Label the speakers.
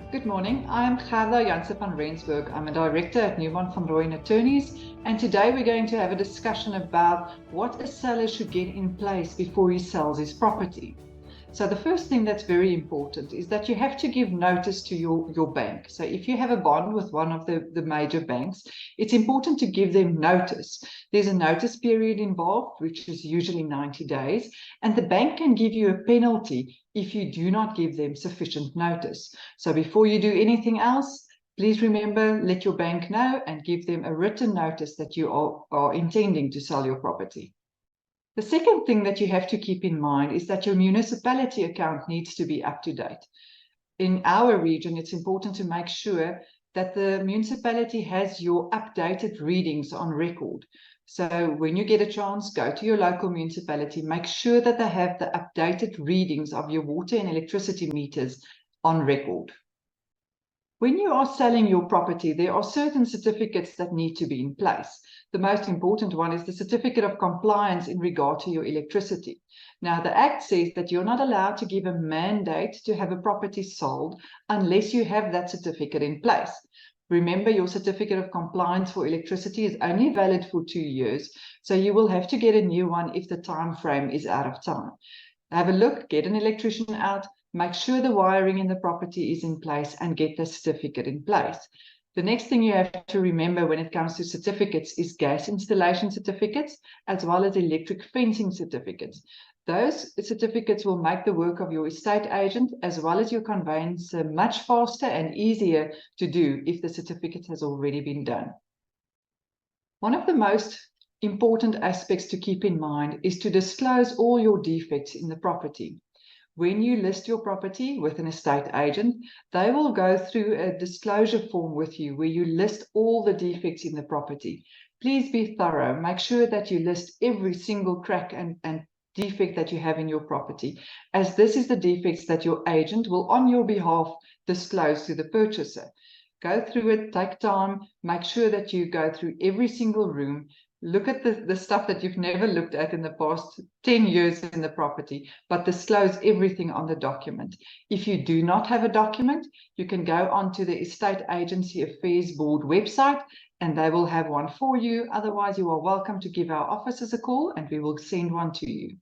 Speaker 1: Good morning. I'm Gerda Janse van Rensburg. I'm a director at Neumann van Rooyen Attorneys, and today we're going to have a discussion about what a seller should get in place before he sells his property. So the first thing that's very important is that you have to give notice to your bank. So if you have a bond with one of the major banks, it's important to give them notice. There's a notice period involved, which is usually 90 days, and the bank can give you a penalty if you do not give them sufficient notice. So before you do anything else, please remember, let your bank know and give them a written notice that you are intending to sell your property. The second thing that you have to keep in mind is that your municipality account needs to be up to date. In our region, it's important to make sure that the municipality has your updated readings on record. So when you get a chance, go to your local municipality, make sure that they have the updated readings of your water and electricity meters on record. When you are selling your property, there are certain certificates that need to be in place. The most important one is the certificate of compliance in regard to your electricity. Now, the Act says that you're not allowed to give a mandate to have a property sold unless you have that certificate in place. Remember, your certificate of compliance for electricity is only valid for 2 years, so you will have to get a new one if the time frame is out of time. Have a look, get an electrician out, make sure the wiring in the property is in place and get the certificate in place. The next thing you have to remember when it comes to certificates is gas installation certificates, as well as electric fencing certificates. Those certificates will make the work of your estate agent as well as your conveyancer much faster and easier to do if the certificate has already been done. One of the most important aspects to keep in mind is to disclose all your defects in the property. When you list your property with an estate agent, they will go through a disclosure form with you where you list all the defects in the property. Please be thorough. Make sure that you list every single crack and defect that you have in your property, as this is the defects that your agent will on your behalf disclose to the purchaser. Go through it, take time, make sure that you go through every single room, look at the stuff that you've never looked at in the past 10 years in the property, but disclose everything on the document. If you do not have a document, you can go onto the Estate Agency Affairs Board website and they will have one for you. Otherwise, you are welcome to give our officers a call and we will send one to you.